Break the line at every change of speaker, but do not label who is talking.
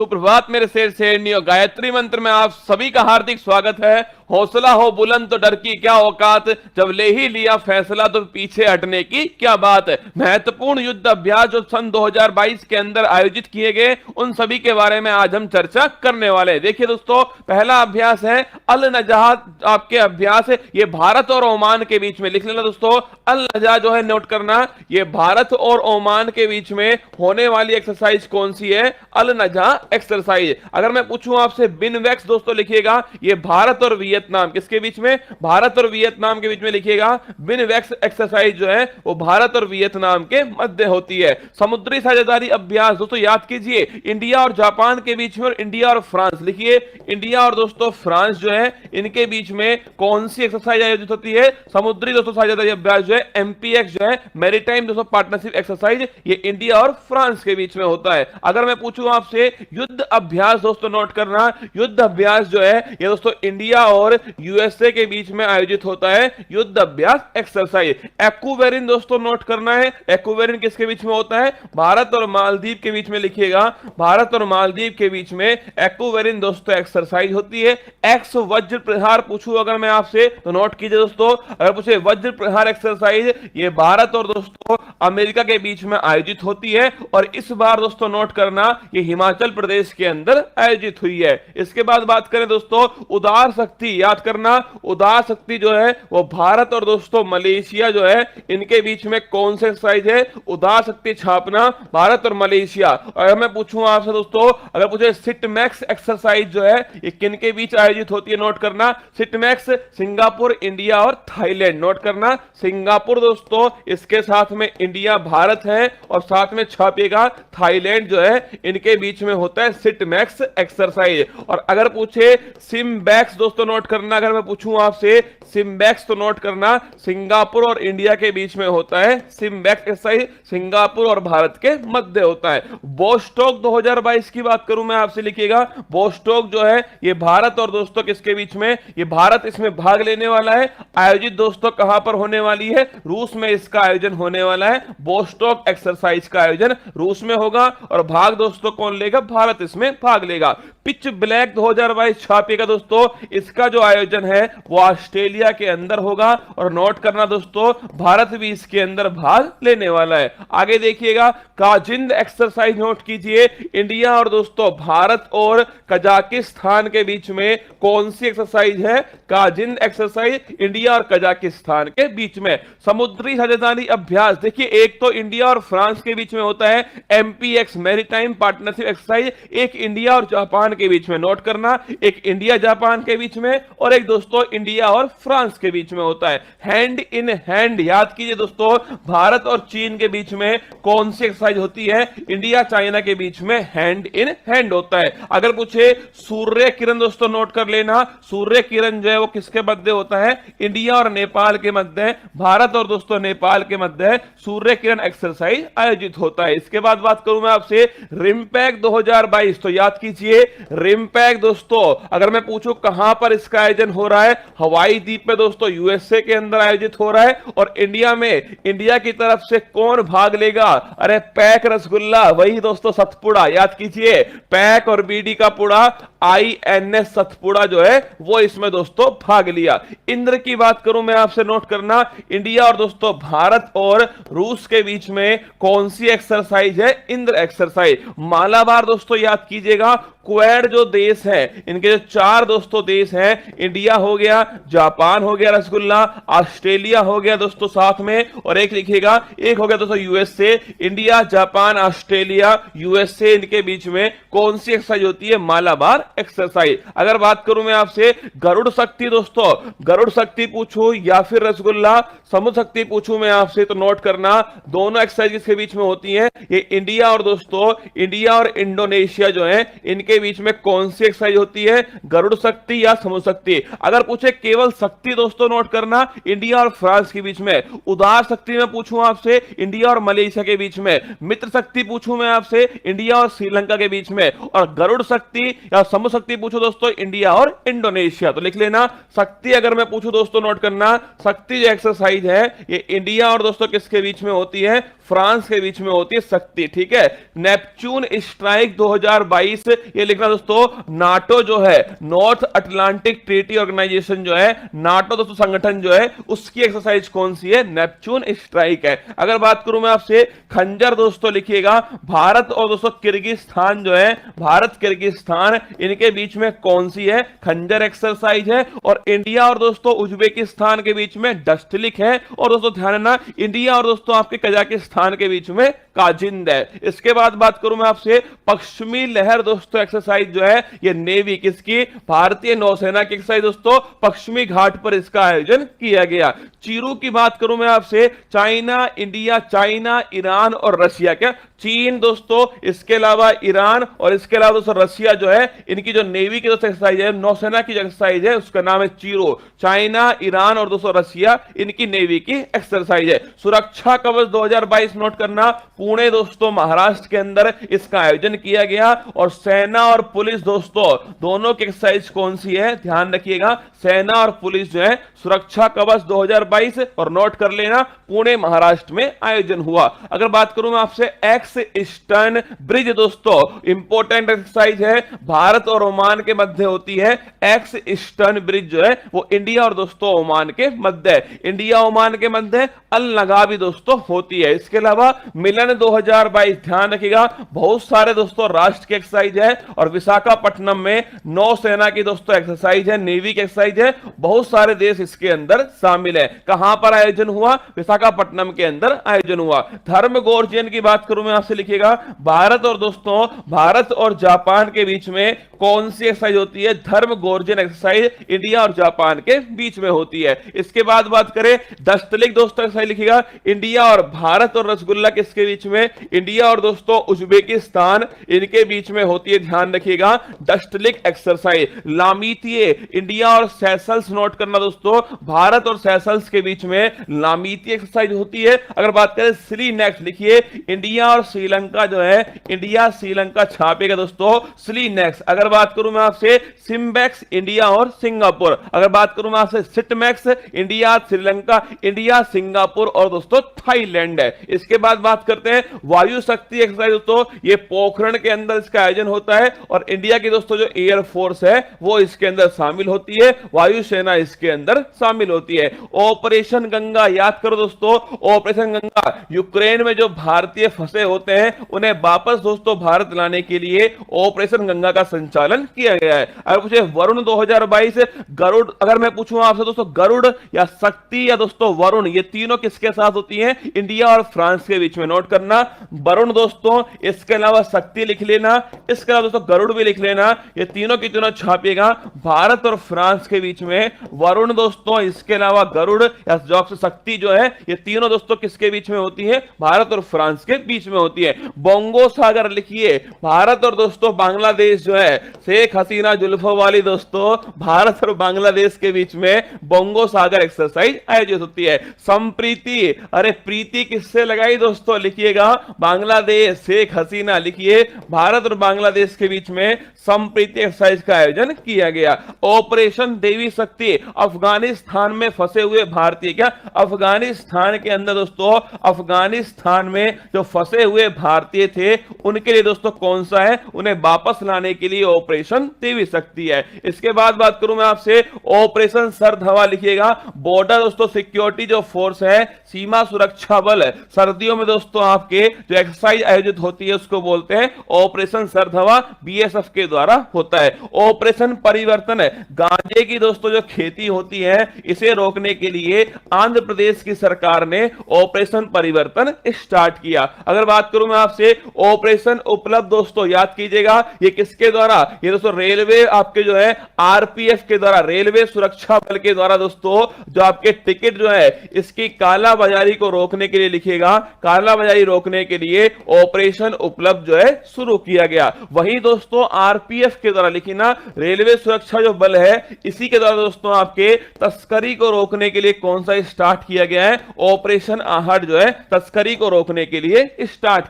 सुप्रभात मेरे शेर शेरनियों। गायत्री मंत्र में आप सभी का हार्दिक स्वागत है। हौसला हो बुलंद तो डर की क्या औकात, जब ले ही लिया फैसला तो पीछे हटने की क्या बात। महत्वपूर्ण युद्ध अभ्यास जो सन 2022 के अंदर आयोजित किए गए, उन सभी के बारे में आज हम चर्चा करने वाले हैं। देखिए दोस्तों, पहला अभ्यास है अल नजाह। आपके अभ्यास है ये भारत और ओमान के बीच में, लिख लेना दोस्तों। अल नजाह जो है नोट करना, ये भारत और ओमान के बीच में होने वाली एक्सरसाइज कौन सी है? अल नजाह एक्सरसाइज। अगर मैं पूछूं आपसे बिनवेक्स दोस्तों लिखिएगा, ये भारत और वियतनाम, किसके बीच में? भारत और वियतनाम के बीच में लिखिएगा। बिनवेक्स एक्सरसाइज जो है वो भारत और वियतनाम के मध्य होती है। समुद्री साझेदारी अभ्यास दोस्तों याद कीजिए, इंडिया और जापान के बीच में, और इंडिया और फ्रांस लिखिए। इंडिया और दोस्तों फ्रांस जो है इनके बीच में कौन सी एक्सरसाइज आयोजित होती है? समुद्री दोस्तों साझेदारी अभ्यास जो है एमपीएक्स जो है मैरीटाइम दोस्तों पार्टनरशिप एक्सरसाइज, ये इंडिया और फ्रांस के बीच में होता है। अगर मैं पूछूं आपसे युद्ध अभ्यास दोस्तों नोट करना, युद्ध अभ्यास जो है ये दोस्तों इंडिया और यूएसए के बीच में आयोजित होता है युद्ध अभ्यास एक्सरसाइज। एक्वेरिन दोस्तों नोट करना है, एक्वेरिन किसके बीच में होता है? भारत और मालदीव के बीच में लिखिएगा। भारत और मालदीव के बीच में एक्वेरिन दोस्तों एक्सरसाइज होती है। एक्स वज्र प्रहार पूछूं अगर मैं आपसे तो नोट कीजिए दोस्तों, अगर पूछे वज्र प्रहार एक्सरसाइज, ये भारत और दोस्तों अमेरिका के बीच में आयोजित होती है, और इस बार दोस्तों नोट करना ये हिमाचल प्रदेश के अंदर आयोजित हुई है। इसके बाद बात करें दोस्तों उदार शक्ति, याद करना उदार शक्ति जो है वो भारत और दोस्तों मलेशिया जो है इनके बीच में कौन सी एक्सरसाइज है? उदार शक्ति छापना भारत और मलेशिया। अगर मैं पूछूं आपसे दोस्तों, अगर पूछे सिटमैक्स एक्सरसाइज जो है ये किन के बीच आयोजित होती है? नोट करना सिटमैक्स सिंगापुर, इंडिया और थाईलैंड। नोट करना सिंगापुर दोस्तों, इसके साथ में इंडिया भारत है, और साथ में छापेगा थाईलैंड जो है इनके बीच में होता है सिटमैक्स एक्सरसाइज। और अगर पूछे सिम्बैक्स दोस्तों नोट करना, अगर मैं पूछूं आपसे सिम्बैक्स तो नोट करना सिंगापुर और इंडिया के बीच में होता है सिम्बैक्स एक्सरसाइज, सिंगापुर और भारत के मध्य होता है। बोस्टॉक 2022 की बात करूं मैं आपसे लिखिएगा, बोस्टॉक जो है ये भारत और दोस्तों किसके बीच में? ये भारत इसमें भाग लेने वाला है। आयोजित दोस्तों कहां पर होने वाली है? रूस में इसका आयोजन होने वाला है। बोस्टॉक एक्सरसाइज का आयोजन रूस में होगा, और भाग दोस्तों कौन लेगा? भारत इसमें भाग लेगा। पिच ब्लैक 2022 छापेगा दोस्तों, इसका जो आयोजन है वो ऑस्ट्रेलिया के अंदर होगा, और नोट करना दोस्तों भारत भी इसके अंदर भाग लेने वाला है। आगे देखिएगा काजिंद एक्सरसाइज नोट कीजिए, इंडिया और दोस्तों भारत और कजाकिस्तान के बीच में कौन सी एक्सरसाइज है? काजिंद एक्सरसाइज इंडिया और कजाकिस्तान के बीच में। समुद्री साझेदारी अभ्यास देखिए, एक तो इंडिया और फ्रांस के बीच में होता है एमपीएक्स मैरीटाइम पार्टनरशिप एक्सरसाइज, एक इंडिया और जापान के बीच में। नोट करना एक इंडिया जापान के बीच में, और एक दोस्तों इंडिया और फ्रांस के बीच में होता है हैंड इन हैंड। याद कीजिए दोस्तों भारत और चीन के बीच में कौन सी एक्सरसाइज होती है? इंडिया चाइना के बीच में हैंड इन हैंड होता है। अगर पूछे सूर्य किरण दोस्तों नोट कर लेना, सूर्य किरण जो है वो किसके मध्य होता है? इंडिया और नेपाल के मध्य, भारत और दोस्तों नेपाल के मध्य सूर्य किरण एक्सरसाइज आयोजित होता है। इसके बाद बात करूं मैं आपसे रिम्पैक 2022, तो याद कीजिए रिम्पैक दोस्तों, अगर मैं पूछूं कहां पर इसका आयोजन हो रहा है? हवाई द्वीप पे दोस्तों यूएसए के अंदर आयोजित हो रहा है। और इंडिया में, इंडिया की तरफ से कौन भाग लेगा? अरे पैक रसगुल्ला, वही दोस्तों सतपुड़ा, याद कीजिए पैक और बीडी का पुड़ा, आईएनएस सतपुड़ा जो है वो इसमें दोस्तों भाग लिया। इंद्र की बात करूं मैं आपसे, नोट करना इंडिया और दोस्तों भारत और रूस के बीच में कौन सी एक्सरसाइज है? इंद्र एक्सरसाइज। मालाबार दोस्तों याद कीजिएगा, क्वेड जो देश है इनके जो चार दोस्तों देश हैं, इंडिया हो गया, जापान हो गया रसगुल्ला, ऑस्ट्रेलिया हो गया दोस्तों साथ में, और एक लिखिएगा एक हो गया दोस्तों USA. India Japan Australia USA इनके बीच में कौन सी एक्सरसाइज होती है? मालाबार एक्सरसाइज। अगर बात करूं मैं आपसे गरुड़ शक्ति दोस्तों, गरुड़ शक्ति पूछूं या फिर रसगुल्ला समुद्र शक्ति पूछूं मैं आपसे, तो नोट करना दोनों एक्सरसाइज किसके बीच में होती हैं? ये इंडिया और दोस्तों इंडिया और इंडोनेशिया जो है इनके बीच में कौन सी एक्सरसाइज होती है? गरुड़ शक्ति या समुद्र शक्ति। अगर पूछे केवल शक्ति दोस्तों नोट करना इंडिया और फ्रांस के बीच में, उदार शक्ति में पूछूं आपसे इंडिया और मलेशिया के बीच में, मित्र शक्ति पूछूं मैं आपसे इंडिया और श्रीलंका के बीच में, और गरुड़ शक्ति या समुद्र शक्ति पूछूं दोस्तों इंडिया और इंडोनेशिया। तो लिख लेना शक्ति अगर मैं पूछूं दोस्तों नोट करना, शक्ति जो एक्सरसाइज है ये इंडिया और दोस्तों किसके बीच में होती है, फ्रांस के बीच में होती है शक्ति, ठीक है। नेपच्यून स्ट्राइक 2022 ये लिखना दोस्तों, नाटो जो है नॉर्थ अटलांटिक ट्रीटी ऑर्गेनाइजेशन जो है, नाटो दोस्तों संगठन जो है उसकी एक्सरसाइज कौन सी है, नेपच्यून स्ट्राइक है। अगर बात करूं मैं आपसे खंजर दोस्तों लिखिएगा, भारत और दोस्तों किर्गिस्तान जो है, भारत किर्गिस्तान इनके बीच में कौन सी है, खंजर एक्सरसाइज है। और इंडिया और दोस्तों उज्बेकिस्तान के बीच में डस्टलिक है। और दोस्तों ध्यान रखना इंडिया और दोस्तों आपके कजाकिस्तान के बीच में काजिंद है। इसके बाद बात करूं मैं आपसे पश्चिमी लहर दोस्तों एक्सरसाइज जो है ये नेवी किसकी, भारतीय नौसेना की एक्सरसाइज दोस्तों, पश्चिमी घाट पर इसका आयोजन किया गया। चीरू की बात करूं मैं आपसे, चाइना इंडिया, चाइना ईरान और रशिया, क्या चीन दोस्तों, इसके अलावा ईरान और इसके अलावा दोस्तों रशिया जो है, इनकी जो नेवी की दोस्तों एक्सरसाइज है, नौसेना की जो एक्सरसाइज है उसका नाम है चीरो। चाइना ईरान और दोस्तों रशिया इनकी नेवी की एक्सरसाइज है। सुरक्षा कवच 2022 नोट करना, पुणे दोस्तों महाराष्ट्र के अंदर इसका आयोजन किया गया। और सेना और पुलिस दोस्तों दोनों की एक्सरसाइज कौन सी है, ध्यान रखिएगा, सेना और पुलिस जो है सुरक्षा कवच 2022, और नोट कर लेना पुणे महाराष्ट्र में आयोजन हुआ। अगर बात करूं मैं आपसे एक्स ईस्टर्न ब्रिज दोस्तों, इंपॉर्टेंट एक्सरसाइज है, भारत और ओमान के मध्य होती है। एक्स ईस्टर्न ब्रिज जो है वो इंडिया और दोस्तों ओमान के मध्य है, इंडिया ओमान के मध्य अल नगावी दोस्तों होती है। इसके अलावा मिलन 2022 ध्यान रखिएगा, बहुत सारे दोस्तों राष्ट्र की एक्सरसाइज है। और विशाखापट्टनम में नौसेना की दोस्तों एक्सरसाइज है, नेवी की एक्सरसाइज है, बहुत सारे देश इसके अंदर शामिल है। कहां पर आयोजन हुआ, विशाखापट्टनम के अंदर आयोजन हुआ। धर्म गोर्जियन की बात करूं मैं आपसे लिखिएगा, भारत और दोस्तों भारत और जापान के बीच में कौन सी एक्सरसाइज होती है, धर्म गोर्जियन एक्सरसाइज इंडिया और जापान के बीच में होती है। इसके बाद बात करें दस्तलिक दोस्तों एक्सरसाइज लिखिएगा, इंडिया और भारत और रसगुल्ला किसके बीच में, इंडिया और दोस्तों उज्बेकिस्तान इनके बीच में होती है, ध्यान रखिएगा दस्तलिक एक्सरसाइज। लामीतिये इंडिया और सेशल्स नोट करना दोस्तों, भारत और सेशल्स के बीच में लामीतिये एक्सरसाइज होती है। अगर बात करें श्री नेक्स्ट लिखिए, इंडिया और श्रीलंका जो है, इंडिया श्रीलंका छापेगा दोस्तों श्री नेक्स्ट। अगर बात करूं मैं आपसे सिम्बैक्स इंडिया और सिंगापुर, अगर बात करूं मैं आपसे सिटमैक्स इंडिया श्रीलंका, इंडिया सिंगापुर और दोस्तों थाईलैंड है। इसके बाद बात करते हैं वायु शक्ति एक्सरसाइज दोस्तों, ये पोखरण के अंदर इसका आयोजन होता है। और इंडिया की दोस्तों जो एयर फोर्स है वो इसके अंदर शामिल होती है, वायुसेना इसके अंदर शामिल होती है। ऑपरेशन गंगा याद करो दोस्तों, ऑपरेशन गंगा यूक्रेन में जो भारतीय फंसे होते हैं उन्हें वापस दोस्तों भारत लाने के लिए ऑपरेशन गंगा का संचालन किया गया है। अगर पूछे वरुण 2022 गरुड़, अगर मैं पूछूं आपसे दोस्तों गरुड़ या शक्ति या दोस्तों वरुण, ये तीनों किसके साथ होती हैं, इंडिया और फ्रांस के बीच में। नोट करना वरुण दोस्तों, इसके अलावा शक्ति लिख लेना, इसके अलावा दोस्तों गरुड़ भी लिख लेना, ये तीनों की तीनों छापिएगा भारत और फ्रांस के बीच में। वरुण दोस्तों, इसके अलावा गरुड़ या शक्ति जो है, ये तीनों दोस्तों किसके बीच में होती है, भारत और फ्रांस के बीच में होती है। बोंगो सागर लिखिए, भारत और दोस्तों बांग्लादेश जो है, शेख हसीना जुल्फों वाली दोस्तों भारत और बांग्लादेश के बीच में बोंगो सागर एक्सरसाइज आयोजित होती है। संप्रीति, अरे प्रीति किससे लगाई दोस्तों, लिखिएगा बांग्लादेश, शेख हसीना लिखिए, भारत और बांग्लादेश के बीच में संप्रीति एक्सरसाइज का आयोजन किया गया। ऑपरेशन देवी शक्ति, अफगानिस्तान में फंसे हुए भारतीय, क्या अफगानिस्तान के अंदर दोस्तों, अफगानिस्तान में जो फंसे हुए भारतीय थे उनके लिए दोस्तों कौन सा है, उन्हें वापस लाने के लिए ऑपरेशन देवी शक्ति है। इसके बाद बात करूं मैं आपसे ऑपरेशन सर्द हवा लिखिएगा, बॉर्डर दोस्तों सिक्योरिटी जो फोर्स है, सीमा सुरक्षा बल, सर्दियों में दोस्तों आपके जो एक्सरसाइज आयोजित होती है उसको बोलते हैं ऑपरेशन सर्द हवा, बीएसएफ के द्वारा होता है। ऑपरेशन परिवर्तन, गांजे की दोस्तों जो खेती होती है इसे रोकने के लिए आंध्र प्रदेश की सरकार ने ऑपरेशन परिवर्तन स्टार्ट किया। अगर बात बात करूं मैं आपसे ऑपरेशन उपलब्ध, दोस्तों याद कीजिएगा ये किसके द्वारा, ये दोस्तों रेलवे आपके जो है आरपीएफ के द्वारा, रेलवे सुरक्षा बल के द्वारा दोस्तों जो आपके टिकट जो है इसकी कालाबाजारी को रोकने के लिए, लिखिएगा कालाबाजारी रोकने के लिए ऑपरेशन उपलब्ध जो है शुरू किया गया। वही दोस्तों आरपीएफ के द्वारा, लिखिए ना, रेलवे सुरक्षा जो बल है इसी के द्वारा दोस्तों आपके तस्करी को रोकने के लिए कौन सा स्टार्ट किया गया है, ऑपरेशन आहट जो है तस्करी को रोकने के लिए स्टार्ट किया